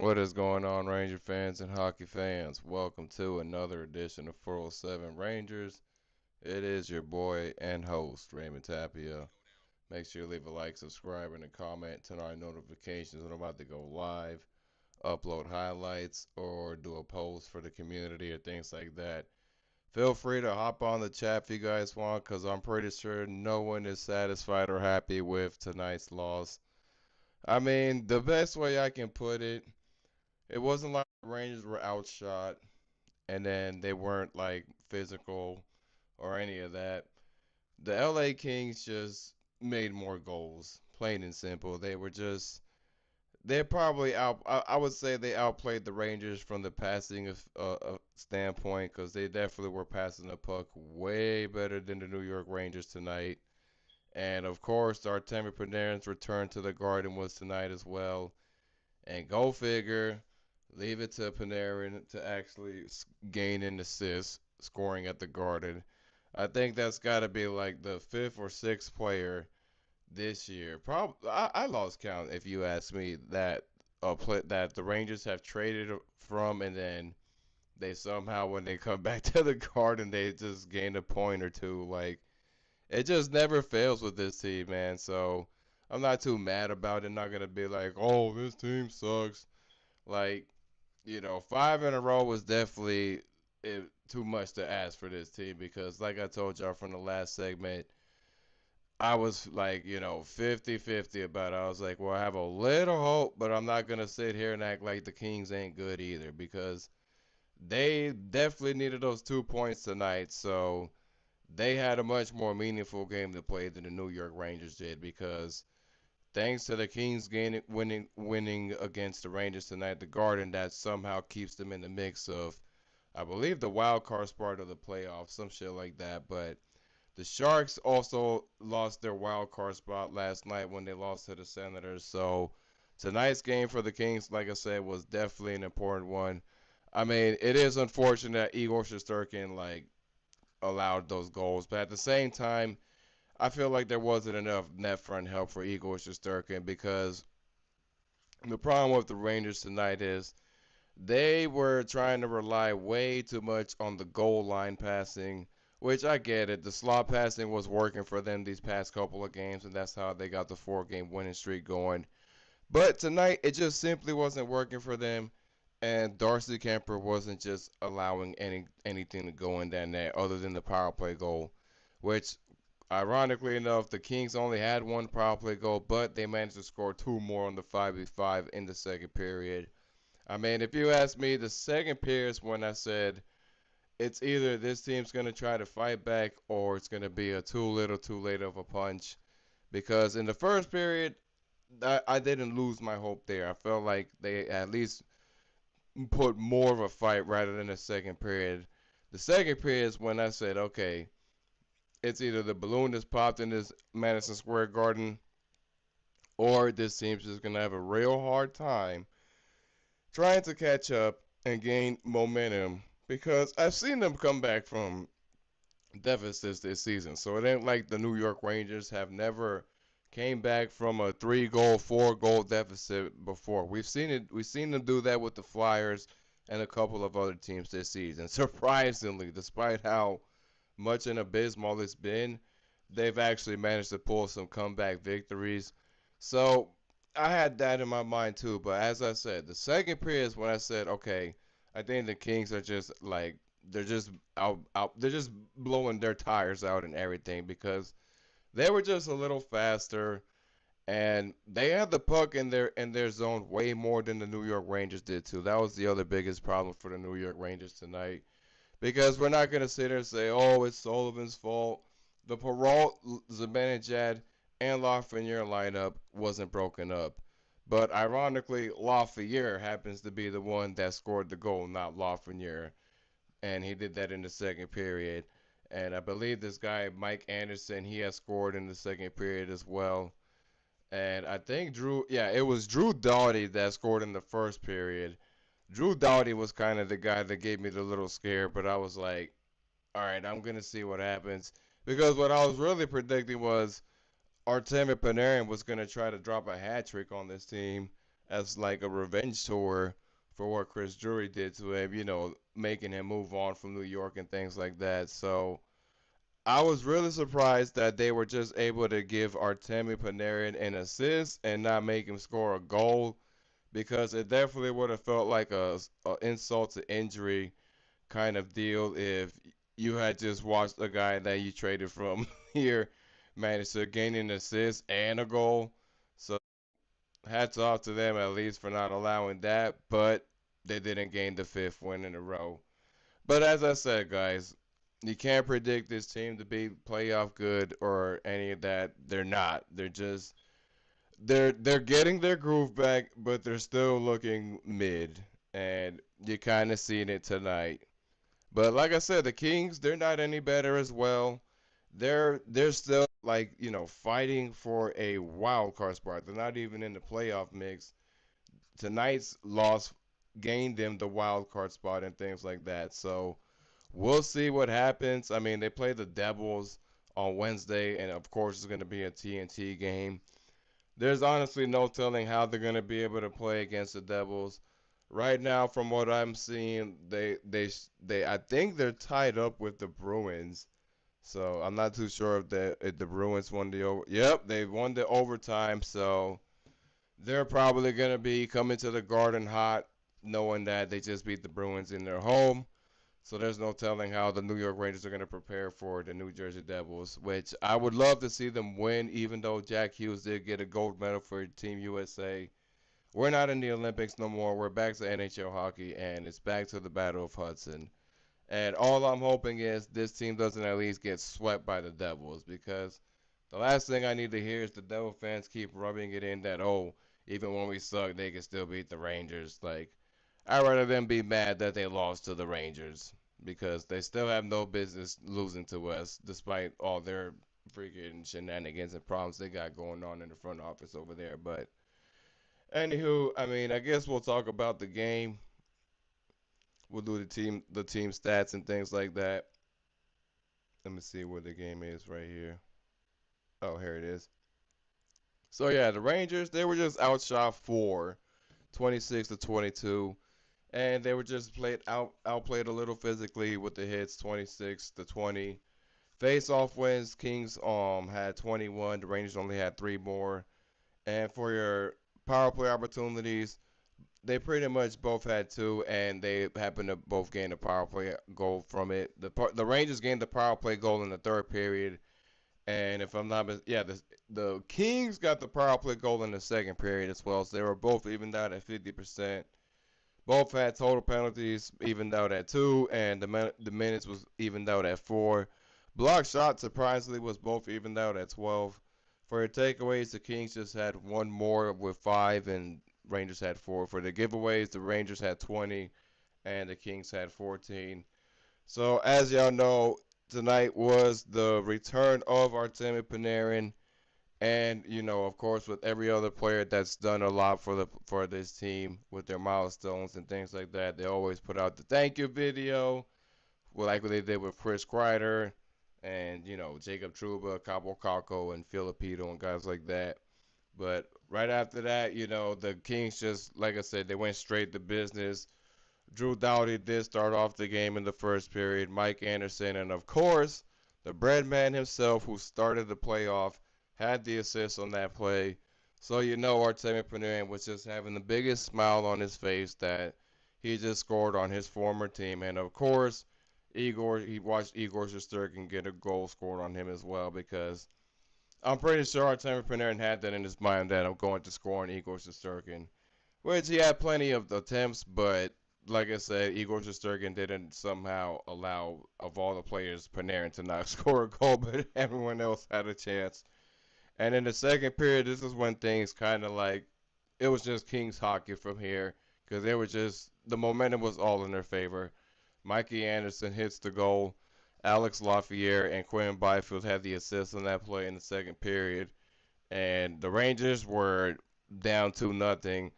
What is going on, Ranger fans and hockey fans? Welcome to another edition of 407 Rangers. It is your boy and host, Raymond Tapia. Make sure you leave a like, subscribe, and a comment, turn on notifications when I'm about to go live, upload highlights, or do a post for the community or things like that. Feel free to hop on the chat if you guys want, because I'm pretty sure no one is satisfied or happy with tonight's loss. I mean, the best way I can put it, it wasn't like the Rangers were outshot and then they weren't like physical or any of that. The LA Kings just made more goals, plain and simple. They probably out. I would say they outplayed the Rangers from the passing standpoint because they definitely were passing the puck way better than the New York Rangers tonight. And of course, Artemi Panarin's return to the Garden was tonight as well. And go figure, leave it to Panarin to actually gain an assist scoring at the Garden. I think that's got to be like the fifth or sixth player this year. Probably, I lost count if you ask me that that the Rangers have traded from, and then they somehow when they come back to the Garden they just gain a point or two. Like it just never fails with this team, man. So I'm not too mad about it. Not gonna be like, oh, this team sucks. Like, five in a row was definitely too much to ask for this team because, like I told y'all from the last segment, I was like, 50-50 about it. I was like, well, I have a little hope, but I'm not going to sit here and act like the Kings ain't good either because they definitely needed those 2 points tonight. So they had a much more meaningful game to play than the New York Rangers did because thanks to the Kings winning against the Rangers tonight at the Garden, that somehow keeps them in the mix of, I believe, the wild card spot of the playoffs, some shit like that. But the Sharks also lost their wild card spot last night when they lost to the Senators. So tonight's game for the Kings, like I said, was definitely an important one. I mean, it is unfortunate that Igor Shesterkin allowed those goals, but at the same time, I feel like there wasn't enough net front help for Igor Shesterkin because the problem with the Rangers tonight is they were trying to rely way too much on the goal line passing, which I get it. The slot passing was working for them these past couple of games, and that's how they got the 4 game winning streak going. But tonight, it just simply wasn't working for them, and Darcy Kemper wasn't just allowing anything to go in that net other than the power play goal, which ironically enough, the Kings only had one power play goal, but they managed to score two more on the 5v5 in the second period. I mean, if you ask me, the second period is when I said it's either this team's going to try to fight back or it's going to be a too little, too late of a punch. Because in the first period, I didn't lose my hope there. I felt like they at least put more of a fight rather than the second period. The second period is when I said, okay, it's either the balloon that's popped in this Madison Square Garden or this team's just going to have a real hard time trying to catch up and gain momentum because I've seen them come back from deficits this season. So it ain't like the New York Rangers have never came back from a 3 goal, 4 goal deficit before. We've seen it. We've seen them do that with the Flyers and a couple of other teams this season. Surprisingly, despite how much an abysmal it's been, they've actually managed to pull some comeback victories. So I had that in my mind too. But as I said, the second period is when I said, okay, I think the Kings are just like they're just they're just blowing their tires out and everything because they were just a little faster and they had the puck in their zone way more than the New York Rangers did too. That was the other biggest problem for the New York Rangers tonight because we're not going to sit here and say, oh, it's Sullivan's fault. The Perrault, Zibanejad, and Lafreniere lineup wasn't broken up. But ironically, Laferriere happens to be the one that scored the goal, not Lafreniere. And he did that in the second period. And I believe this guy, Mike Anderson, he has scored in the second period as well. And I think it was Drew Doughty that scored in the first period. Drew Doughty was kind of the guy that gave me the little scare, but I was like, all right, I'm going to see what happens. Because what I was really predicting was Artemi Panarin was going to try to drop a hat trick on this team as like a revenge tour for what Chris Drury did to him, making him move on from New York and things like that. So I was really surprised that they were just able to give Artemi Panarin an assist and not make him score a goal because it definitely would have felt like a insult to injury kind of deal if you had just watched a guy that you traded from here manage to gain an assist and a goal. So hats off to them at least for not allowing that, but they didn't gain the fifth win in a row. But as I said, guys, you can't predict this team to be playoff good or any of that. They're not. They're getting their groove back, but they're still looking mid, and you kind of seen it tonight. But like I said, the Kings, they're not any better as well. They're still like, fighting for a wild card spot. They're not even in the playoff mix. Tonight's loss gained them the wild card spot and things like that. So we'll see what happens. I mean, they play the Devils on Wednesday, and of course, it's going to be a TNT game. There's honestly no telling how they're going to be able to play against the Devils. Right now, from what I'm seeing, they I think they're tied up with the Bruins. So I'm not too sure if the Bruins won the over. Yep, they won the overtime. So they're probably gonna be coming to the Garden hot, knowing that they just beat the Bruins in their home. So there's no telling how the New York Rangers are going to prepare for the New Jersey Devils, which I would love to see them win, even though Jack Hughes did get a gold medal for Team USA. We're not in the Olympics no more. We're back to NHL hockey, and it's back to the Battle of Hudson. And all I'm hoping is this team doesn't at least get swept by the Devils, because the last thing I need to hear is the Devil fans keep rubbing it in that, oh, even when we suck, they can still beat the Rangers. Like, I'd rather them be mad that they lost to the Rangers because they still have no business losing to us despite all their freaking shenanigans and problems they got going on in the front office over there. But anywho, I mean, I guess we'll talk about the game. We'll do the team stats and things like that. Let me see where the game is right here. Oh, here it is. So yeah, the Rangers, they were just outshot 26 to 22, and they were just outplayed a little physically with the hits 26 to 20. Face off wins, Kings had 21, the Rangers only had 3 more. And for your power play opportunities, they pretty much both had 2, and they happened to both gain a power play goal from it. The Rangers gained the power play goal in the third period, and if I'm not yeah, the Kings got the power play goal in the second period as well. So they were both evened out at 50%. Both had total penalties evened out at 2, and the minutes was evened out at 4. Block shot surprisingly was both evened out at 12. For your takeaways, the Kings just had one more with 5, and Rangers had 4. For the giveaways, the Rangers had 20, and the Kings had 14. So as y'all know, tonight was the return of Artemi Panarin, and of course, with every other player that's done a lot for this team with their milestones and things like that, they always put out the thank you video, well, like what they did with Chris Kreider and Jacob Trouba, Cabo Caco, and Filipino and guys like that. But right after that, the Kings just, like I said, they went straight to business. Drew Doughty did start off the game in the first period. Mike Anderson, and of course, the bread man himself, who started the playoff, had the assist on that play. So Artemi Panarin was just having the biggest smile on his face that he just scored on his former team. And of course, he watched Igor Shesterkin get a goal scored on him as well, because I'm pretty sure Artemi Panarin had that in his mind that I'm going to score on Igor Shesterkin, which he had plenty of attempts, but like I said, Igor Shesterkin didn't somehow allow, of all the players, Panarin to not score a goal, but everyone else had a chance. And in the second period, this is when things kind of like, it was just Kings hockey from here, because they were just, the momentum was all in their favor. Mikey Anderson hits the goal. Alex Laferriere and Quinn Byfield had the assist on that play in the second period. And the Rangers were down 2-0.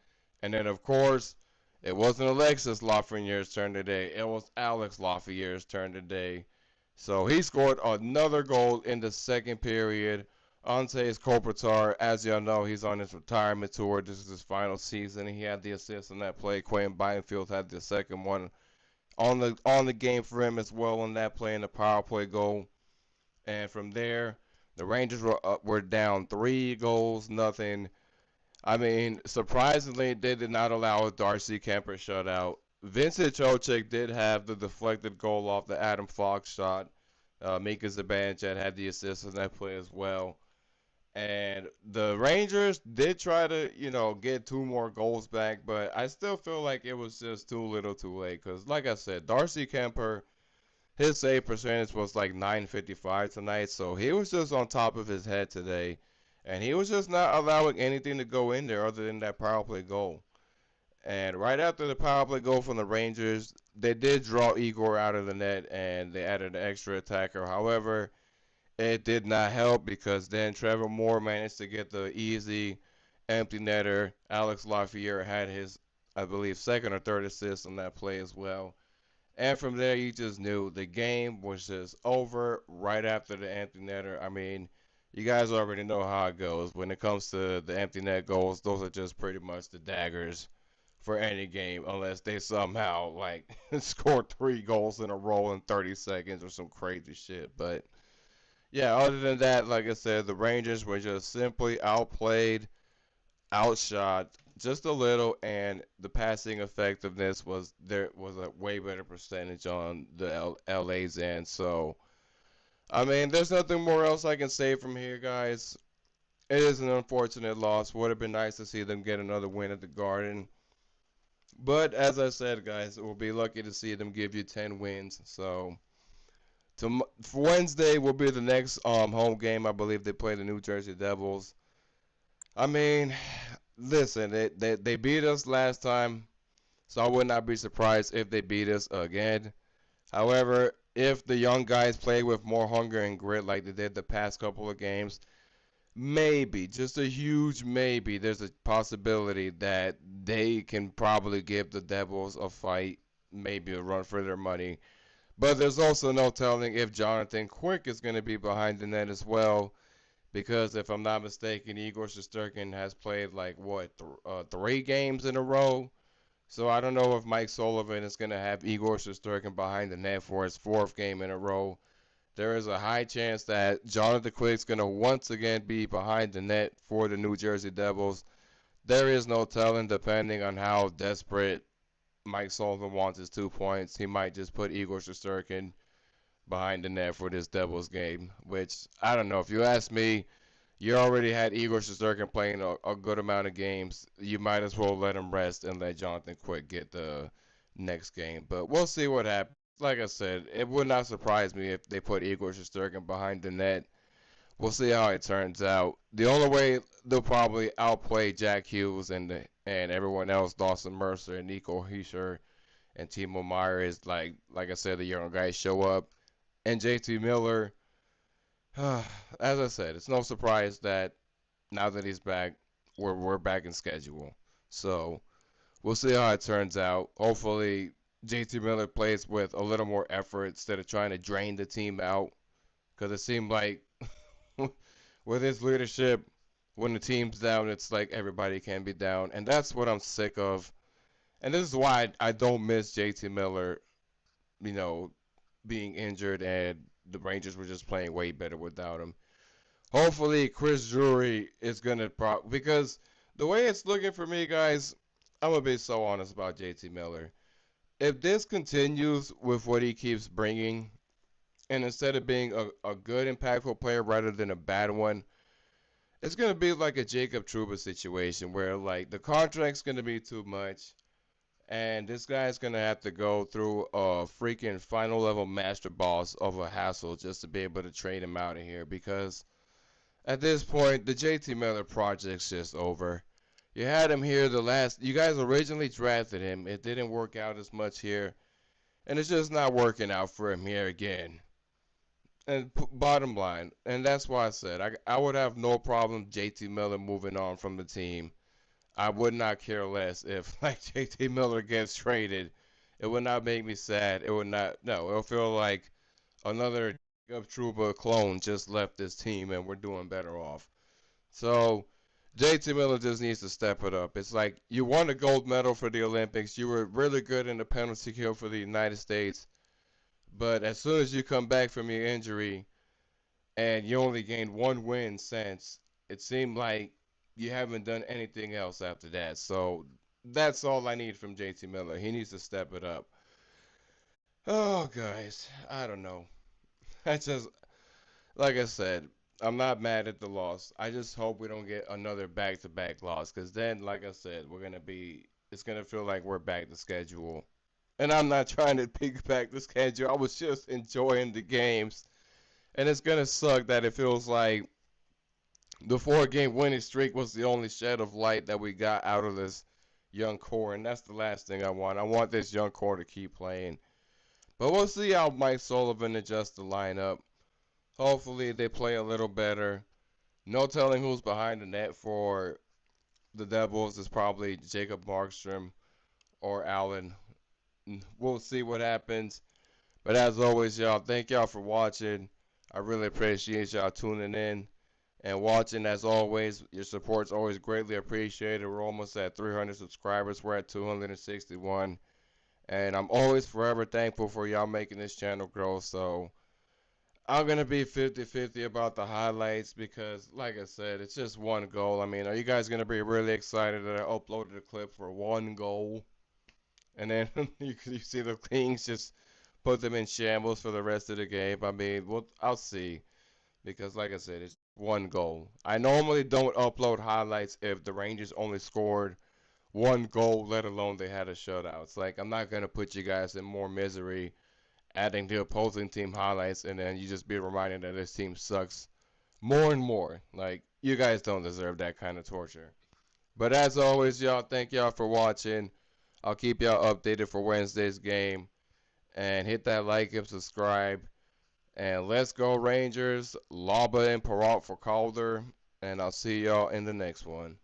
And then, of course, it wasn't Alexis Lafreniere's turn today. It was Alex Lafreniere's turn today. So he scored another goal in the second period Ante's Kopitar, as y'all know, he's on his retirement tour. This is his final season. He had the assist on that play. Quentin Byfield had the second one on the game for him as well on that play in the power play goal. And from there, the Rangers were down 3 goals, nothing. I mean, surprisingly, they did not allow a Darcy Kemper shutout. Vincent Trocek did have the deflected goal off the Adam Fox shot. Mika Zibanejad had the assist on that play as well. And the Rangers did try to, get 2 more goals back, but I still feel like it was just too little too late. Because, like I said, Darcy Kemper, his save percentage was like 955 tonight, so he was just on top of his head today. And he was just not allowing anything to go in there other than that power play goal. And right after the power play goal from the Rangers, they did draw Igor out of the net and they added an extra attacker. However, it did not help because then Trevor Moore managed to get the easy empty netter. Alex Laferriere had his, I believe, second or third assist on that play as well. And from there, you just knew the game was just over right after the empty netter. I mean, you guys already know how it goes. When it comes to the empty net goals, those are just pretty much the daggers for any game, unless they somehow like score 3 goals in a row in 30 seconds or some crazy shit. But yeah, other than that, like I said, the Rangers were just simply outplayed, outshot just a little, and the passing effectiveness was there was a way better percentage on the LA's end. So, I mean, there's nothing more else I can say from here, guys. It is an unfortunate loss. Would have been nice to see them get another win at the Garden. But as I said, guys, we'll be lucky to see them give you 10 wins. So, for Wednesday will be the next home game. I believe they play the New Jersey Devils. I mean, listen, they beat us last time, so I would not be surprised if they beat us again. However, if the young guys play with more hunger and grit like they did the past couple of games, maybe, just a huge maybe, there's a possibility that they can probably give the Devils a fight, maybe a run for their money. But there's also no telling if Jonathan Quick is going to be behind the net as well. Because if I'm not mistaken, Igor Shesterkin has played like what 3 games in a row. So I don't know if Mike Sullivan is going to have Igor Shesterkin behind the net for his 4th game in a row. There is a high chance that Jonathan Quick's going to once again be behind the net for the New Jersey Devils. There is no telling, depending on how desperate Mike Sullivan wants his 2 points. He might just put Igor Shesterkin behind the net for this Devils game, which I don't know. If you ask me, you already had Igor Shesterkin playing a good amount of games. You might as well let him rest and let Jonathan Quick get the next game. But we'll see what happens. Like I said, it would not surprise me if they put Igor Shesterkin behind the net. We'll see how it turns out. The only way they'll probably outplay Jack Hughes and everyone else, Dawson Mercer and Nico Hischier and Timo Meyer, is like I said, the young guys show up. And JT Miller, as I said, it's no surprise that now that he's back, we're back in schedule. So we'll see how it turns out. Hopefully, JT Miller plays with a little more effort instead of trying to drain the team out. Because it seemed like with his leadership, when the team's down, it's like everybody can be down. And that's what I'm sick of. And this is why I don't miss JT Miller, you know, being injured and the Rangers were just playing way better without him. Hopefully, Chris Drury is going to because the way it's looking for me, guys, I'm going to be so honest about JT Miller. If this continues with what he keeps bringing, and instead of being a good, impactful player rather than a bad one, it's going to be like a Jacob Trouba situation where, like, the contract's going to be too much, and this guy's going to have to go through a freaking final level master boss of a hassle just to be able to trade him out of here because at this point, the JT Miller project's just over. You had him here you guys originally drafted him. It didn't work out as much here, and it's just not working out for him here again. And bottom line, and that's why I said I would have no problem JT Miller moving on from the team. I would not care less if like JT Miller gets traded. It would not make me sad. It would not. No, it'll feel like another Jacob Trouba clone just left this team, and we're doing better off. So JT Miller just needs to step it up. It's like you won a gold medal for the Olympics. You were really good in the penalty kill for the United States. But as soon as you come back from your injury and you only gained one win since, it seemed like you haven't done anything else after that. So that's all I need from JT Miller. He needs to step it up. Oh, guys, I don't know. I just, like I said, I'm not mad at the loss. I just hope we don't get another back-to-back loss, because then, like I said, it's gonna feel like we're back to schedule. And I'm not trying to piggyback the schedule. I was just enjoying the games, and it's gonna suck that it feels like the 4-game winning streak was the only shed of light that we got out of this young core, and that's the last thing I want. I want this young core to keep playing. But we'll see how Mike Sullivan adjusts the lineup. Hopefully they play a little better. No telling who's behind the net for the Devils. It's probably Jacob Markstrom or Allen. We'll see what happens. But as always, y'all, thank y'all for watching. I really appreciate y'all tuning in and watching. As always, your support's always greatly appreciated. We're almost at 300 subscribers. We're at 261. And I'm always forever thankful for y'all making this channel grow. So I'm going to be 50-50 about the highlights because, like I said, it's just one goal. I mean, are you guys going to be really excited that I uploaded a clip for one goal? And then you see the Kings just put them in shambles for the rest of the game. I mean, well, I'll see. Because, like I said, it's one goal. I normally don't upload highlights if the Rangers only scored one goal, let alone they had a shutout. It's like, I'm not going to put you guys in more misery adding the opposing team highlights, and then you just be reminded that this team sucks more and more. Like, you guys don't deserve that kind of torture. But as always, y'all, thank y'all for watching. I'll keep y'all updated for Wednesday's game. And hit that like and subscribe. And let's go Rangers. Laba and Peralt for Calder. And I'll see y'all in the next one.